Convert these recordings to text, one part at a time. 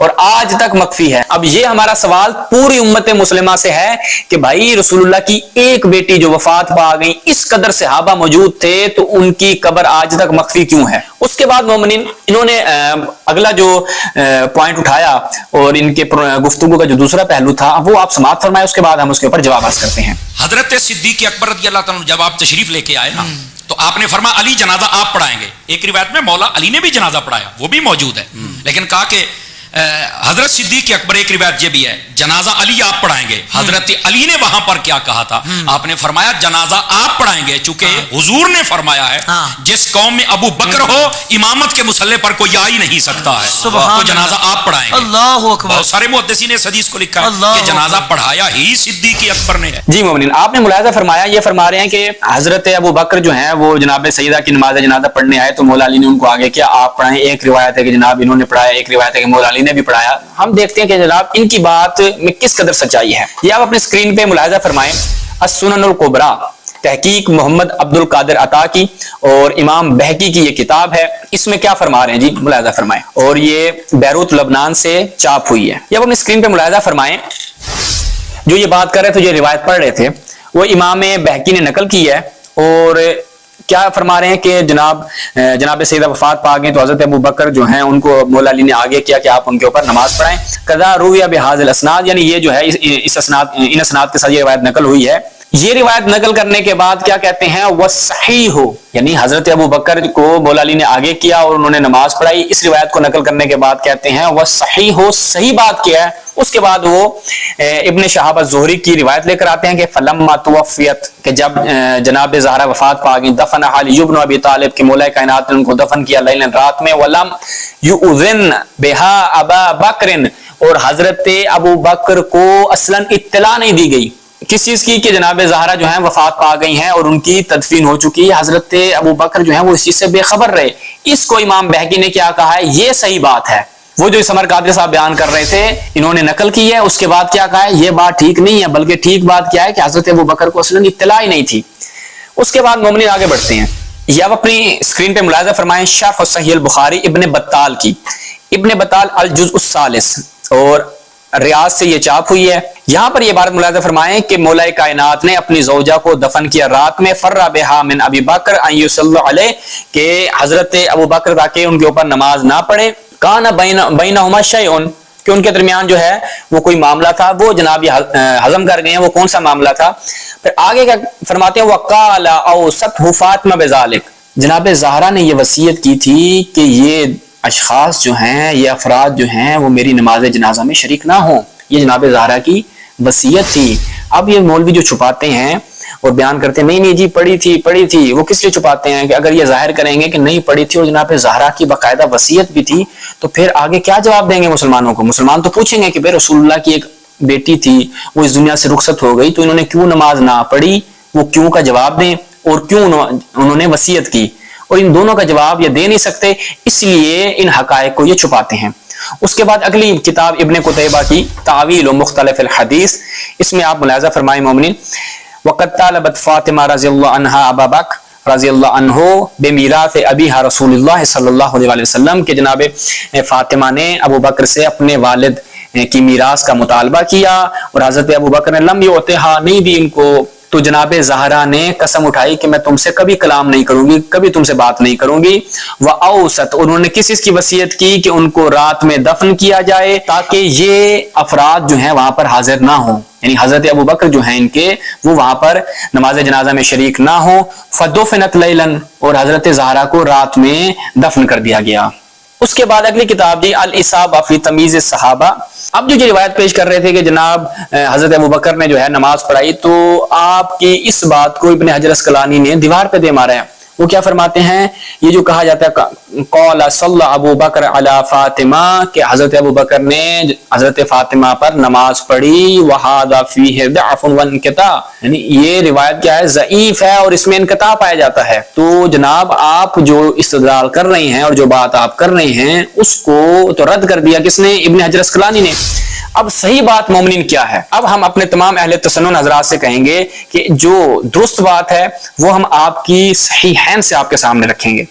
اور آج تک مخفی ہے. اب یہ ہمارا سوال پوری امت مسلمہ سے ہے کہ بھائی رسول اللہ کی ایک بیٹی جو وفات پا گئی، اس قدر صحابہ موجود تھے، تو ان کی قبر آج تک مخفی کیوں ہے؟ اس کے بعد مومنین انہوں نے اگلا جو پوائنٹ اٹھایا اور ان کے گفتگو کا جو دوسرا پہلو تھا وہ آپ سماعت فرمائے، اس کے بعد ہم اس کے اوپر جواب عرض کرتے ہیں. حضرت صدیق اکبر رضی اللہ تعالیٰ جب آپ تشریف لے کے آئے نا تو آپ نے فرمایا علی جنازہ آپ پڑھائیں گے. ایک روایت میں مولا علی نے بھی جنازہ پڑھایا، وہ بھی موجود ہے، لیکن کہا کہ حضرت صدیق اکبر، ایک روایت یہ بھی ہے جنازہ علی آپ پڑھائیں گے. حضرت علی نے وہاں پر کیا کہا تھا؟ آپ نے فرمایا جنازہ آپ پڑھائیں گے، چونکہ حضور نے فرمایا ہے جس قوم میں ابو بکر ہو امامت کے مصلی پر کوئی آ ہی نہیں سکتا ہے، تو جنازہ آپ پڑھائیں گے. اللہ اکبر. بہت سارے محدثین نے اس حدیث کو لکھا ہے کہ جنازہ پڑھایا ہی صدیق اکبر نے ہے. جی مومنین، آپ نے ملاحظہ فرمایا، یہ فرما رہے ہیں کہ حضرت ابو بکر جو ہیں وہ جناب سیدہ کی نماز جنازہ پڑھنے آئے تو مولا علی نے ان کو آگے کیا آپ پڑھائیں. ایک روایت ہے کہ جناب انہوں نے پڑھایا، ایک روایت ہے کہ مولا علی نے بھی پڑھایا. ہم دیکھتے ہیں کہ جناب ان کی بات میں کس قدر سچائی ہے. یہ آپ اپنے اسکرین پہ ملاحظہ فرمائیں، السنن الکبریٰ، تحقیق محمد عبد القادر عطا کی اور امام بہقی کی یہ کتاب ہے. اس میں کیا فرما رہے ہیں جی ملاحظہ فرمائیں، اور یہ بیروت لبنان سے چاپ ہوئی ہے. یہ آپ اپنے اسکرین پہ ملاحظہ فرمائیں، جو یہ بات کر رہے تھے، جو روایت پڑھ رہے تھے، وہ امام بہقی نے نقل کی ہے. اور کیا فرما رہے ہیں کہ جناب سیدہ وفات پا گئے تو حضرت ابو بکر جو ہیں ان کو مولا علی نے آگے کیا کہ آپ ان کے اوپر نماز پڑھائیں. قضا رویہ بہذا الاسناد، یعنی یہ جو ہے ان اسناد کے ساتھ یہ روایت نقل ہوئی ہے. یہ روایت نقل کرنے کے بعد کیا کہتے ہیں؟ وصحیح، یعنی حضرت ابو بکر کو مولا علی نے آگے کیا اور انہوں نے نماز پڑھائی. اس روایت کو نقل کرنے کے بعد کہتے ہیں وصحیح، صحیح بات کیا ہے. اس کے بعد وہ ابن شہاب الزہری کی روایت لے کر آتے ہیں کہ فلما توفیت، کہ جب جناب زہرا وفات پا گئی، دفن علی بن ابی طالب کے مولا کائنات نے ان کو دفن کیا لیلاً، رات میں، ولم یؤذن بہا ابا بکر، اور حضرت ابو بکر کو اصلاً اطلاع نہیں دی گئی کس چیز کی کہ جناب زہرا جو ہیں وفات پا گئی ہیں اور ان کی تدفین ہو چکی ہے. حضرت ابو بکر جو ہیں وہ اس چیز سے بے خبر رہے. اس کو امام بہقی نے کیا کہا ہے؟ یہ صحیح بات ہے. وہ جو سمر قادری صاحب بیان کر رہے تھے انہوں نے نقل کی ہے، اس کے بعد کیا کہا ہے؟ یہ بات ٹھیک نہیں ہے، بلکہ ٹھیک بات کیا ہے کہ حضرت ابو بکر کو اصلاً اطلاع ہی نہیں تھی. اس کے بعد مومنین آگے بڑھتے ہیں. یہ آپ اپنی اسکرین پہ ملاحظہ فرمائیں، شرح صحیح البخاری ابن بطال کی، ابن بطال الجزء الثالث، اور ریاض سے یہ چاپ ہوئی ہے. یہاں پر یہ بات ملاحظہ فرمائیں کہ مولا کائنات نے اپنی زوجہ کو دفن کیا رات میں، فرّ بہا من ابی بکر ان یصلی علیہ، کہ حضرت ابو بکر تاکہ ان کے اوپر نماز نہ پڑھے. کان بینہما شیء، کہ ان کے درمیان جو ہے وہ کوئی معاملہ تھا. وہ جناب ہضم کر گئے ہیں، وہ کون سا معاملہ تھا؟ پھر آگے کیا فرماتے ہیں؟ وقال اوصته فاطمہ بذلک، جناب زہرا نے یہ وصیت کی تھی کہ یہ اشخاص جو ہیں، یہ افراد جو ہیں وہ میری نماز جنازہ میں شریک نہ ہوں. یہ جناب زہرا کی وصیت تھی. اب یہ مولوی جو چھپاتے ہیں اور بیان کرتے ہیں نہیں جی پڑھی تھی، وہ کس لیے چھپاتے ہیں؟ کہ اگر یہ ظاہر کریں گے کہ نہیں پڑھی تھی اور جناب زہرا کی باقاعدہ وصیت بھی تھی تو پھر آگے کیا جواب دیں گے مسلمانوں کو؟ مسلمان تو پوچھیں گے کہ بھائی رسول اللہ کی ایک بیٹی تھی، وہ اس دنیا سے رخصت ہو گئی، تو انہوں نے کیوں نماز نہ پڑھی؟ وہ کیوں کا جواب دیں، اور کیوں انہوں نے وصیت کی؟ اور ان دونوں کا جواب یہ دے نہیں سکتے، اس لیے ان حقائق کو یہ چھپاتے ہیں. اس کے بعد اگلی کتاب ابن قتیبہ کی تعویل و مختلف الحدیث، اس میں آپ ملاحظہ فرمائیں مومنین، وقد طالبت فاطمہ رضی اللہ عنہا ابا بکر رضی اللہ عنہ بمیراث ابیہا رسول اللہ صلی اللہ علیہ وسلم، کہ جناب فاطمہ نے ابو بکر سے اپنے والد کی میراث کا مطالبہ کیا اور حضرت ابو بکر نے لم یعطیہا، نہیں دی ان کو. تو جناب زہرا نے قسم اٹھائی کہ میں تم سے کبھی کلام نہیں کروں گی، کبھی تم سے بات نہیں کروں گی. وَأَوْسَتْ، انہوں نے کس کی وصیت کی کہ ان کو رات میں دفن کیا جائے تاکہ یہ افراد جو ہیں وہاں پر حاضر نہ ہوں، یعنی حضرت ابو بکر جو ہیں ان کے وہ وہاں پر نماز جنازہ میں شریک نہ ہوں. فَدُفِنَتْ لَيْلًا، اور حضرت زہرا کو رات میں دفن کر دیا گیا. اس کے بعد اگلی کتاب جی الاصابہ فی تمییز الصحابہ. اب جو روایت پیش کر رہے تھے کہ جناب حضرت ابو بکر نے جو ہے نماز پڑھائی، تو آپ کی اس بات کو ابن حجر اسقلانی نے دیوار پہ دے مارا ہے. وہ کیا فرماتے ہیں؟ یہ جو کہا جاتا ہے قال صلی ابو بکر علی فاطمہ، کہ حضرت ابو بکر نے حضرت فاطمہ پر نماز پڑھی. وہذا فیہ ضعف وانقطاع، یعنی یہ روایت کیا ہے؟ ضعیف ہے اور اس میں انقطاع پایا جاتا ہے. تو جناب آپ جو استدلال کر رہے ہیں اور جو بات آپ کر رہے ہیں اس کو تو رد کر دیا کس نے؟ ابن حجر اسقلانی نے. اب صحیح بات مومنین کیا ہے؟ اب ہم اپنے تمام اہل تسنن حضرات سے کہیں گے کہ جو درست بات ہے وہ ہم آپ کی صحیحین سے آپ کے سامنے رکھیں گے.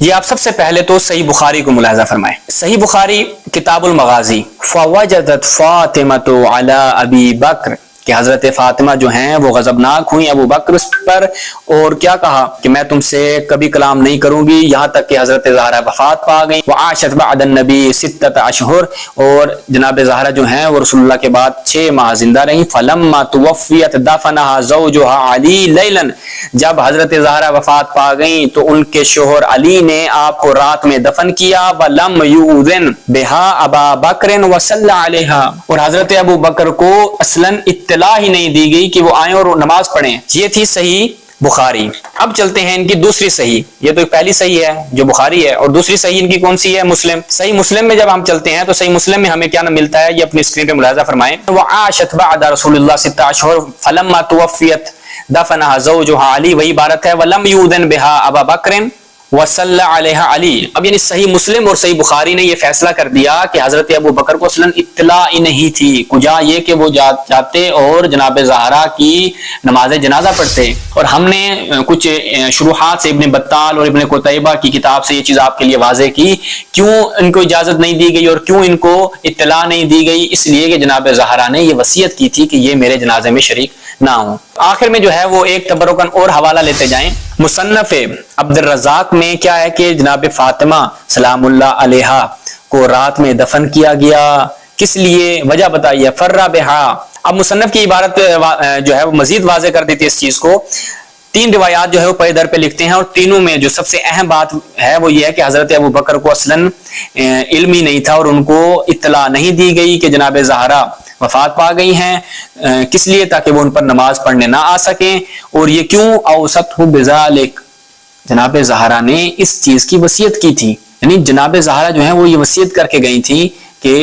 یہ آپ سب سے پہلے تو صحیح بخاری کو ملاحظہ فرمائیں. صحیح بخاری کتاب المغازی فوجدت فاطمۃ علی ابی بکر کہ حضرت فاطمہ جو ہیں وہ غضبناک ہوئی ابو بکر پر، اور کیا کہا کہ میں تم سے کبھی کلام نہیں کروں گی یہاں تک کہ حضرت زہرا وفات پا گئی. وعاشت بعد النبی 6 اشہر، اور جناب زہرا جو ہیں وہ رسول اللہ کے بعد 6 ماہ زندہ رہیں. فلما توفیت دفنها زوجها علی لیلا، جب حضرت زہرا وفات پا گئیں تو ان کے شوہر علی نے آپ کو رات میں دفن کیا. ولم یؤذن بها ابا بکر وصلی علیہا، اور حضرت ابو بکر کو اصلاً اطلاع ہی نہیں دی گئی کہ وہ آئیں اور نماز پڑھیں. یہ تھی صحیح بخاری. اب چلتے ہیں ان کی دوسری صحیح. یہ تو پہلی صحیح ہے جو بخاری ہے، اور دوسری صحیح ان کی کون سی ہے؟ مسلم. صحیح مسلم میں جب ہم چلتے ہیں تو صحیح مسلم میں ہمیں کیا ملتا ہے؟ یہ اپنی اسکرین پہ ملاحظہ فرمائیں. وعاشت بعد رسول اللہ 6 اشہر فلما توفیت دفنها زوجها علی، وہی عبارت ہے ولم یؤذن بها ابا بکر وصلی علیہا علی. اب یعنی صحیح مسلم اور صحیح بخاری نے یہ فیصلہ کر دیا کہ حضرت ابو بکر کو اصلاً اطلاع ہی نہیں تھی. کجا یہ کہ وہ جاتے اور جناب زہرا کی نماز جنازہ پڑھتے. اور ہم نے کچھ شروحات سے ابن بطال اور ابن قتیبہ کی کتاب سے یہ چیز آپ کے لیے واضح کی کیوں ان کو اجازت نہیں دی گئی اور کیوں ان کو اطلاع نہیں دی گئی. اس لیے کہ جناب زہرا نے یہ وصیت کی تھی کہ یہ میرے جنازے میں شریک نہ ہوں. آخر میں جو ہے وہ ایک تبرکن اور حوالہ لیتے جائیں. مصنف عبد الرزاق میں کیا ہے کہ جناب فاطمہ سلام اللہ علیہا کو رات میں دفن کیا گیا. کس لیے؟ وجہ بتائیے. فرّ بہا. اب مصنف کی عبارت جو ہے وہ مزید واضح کر دیتی ہے اس چیز کو. 3 روایات جو ہے وہ پے در پہ لکھتے ہیں، اور تینوں میں جو سب سے اہم بات ہے وہ یہ ہے کہ حضرت ابو بکر کو اصلاً علم ہی نہیں تھا اور ان کو اطلاع نہیں دی گئی کہ جناب زہرا وفات پا گئی ہیں. کس لیے؟ تاکہ وہ ان پر نماز پڑھنے نہ آ سکیں. اور یہ کیوں؟ اوصت بذالک، جناب زہرا نے اس چیز کی وصیت کی تھی. یعنی جناب زہرا جو ہیں وہ یہ وصیت کر کے گئی تھی کہ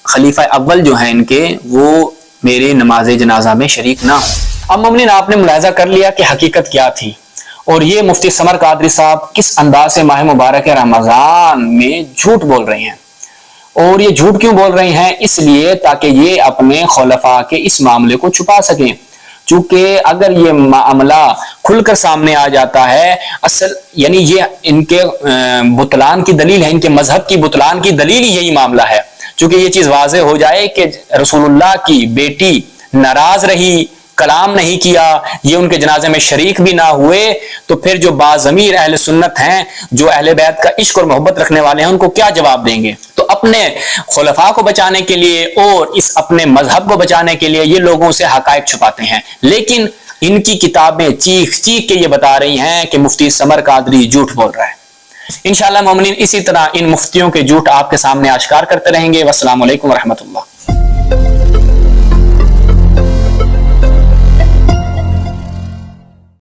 خلیفہ اول جو ہیں ان کے وہ میرے نماز جنازہ میں شریک نہ ہوں. اب مومنین آپ نے ملاحظہ کر لیا کہ حقیقت کیا تھی، اور یہ مفتی سمر قادری صاحب کس انداز سے ماہ مبارک رمضان میں جھوٹ بول رہے ہیں. اور یہ جھوٹ کیوں بول رہے ہیں؟ اس لیے تاکہ یہ اپنے خلفاء کے اس معاملے کو چھپا سکیں. چونکہ اگر یہ معاملہ کھل کر سامنے آ جاتا ہے، اصل یعنی یہ ان کے بطلان کی دلیل ہے، ان کے مذہب کی بطلان کی دلیل ہی یہی معاملہ ہے. چونکہ یہ چیز واضح ہو جائے کہ رسول اللہ کی بیٹی ناراض رہی، کلام نہیں کیا، یہ ان کے جنازے میں شریک بھی نہ ہوئے، تو پھر جو باضمیر اہل سنت ہیں، جو اہل بیت کا عشق اور محبت رکھنے والے ہیں، ان کو کیا جواب دیں گے؟ تو اپنے خلفاء کو بچانے کے لیے اور اس اپنے مذہب کو بچانے کے لیے یہ لوگوں سے حقائق چھپاتے ہیں. لیکن ان کی کتابیں چیخ چیخ کے یہ بتا رہی ہیں کہ مفتی سمر قادری جھوٹ بول رہا ہے. انشاءاللہ مومنین اسی طرح ان مفتیوں کے جھوٹ آپ کے سامنے آشکار کرتے رہیں گے. والسلام علیکم ورحمۃ اللہ.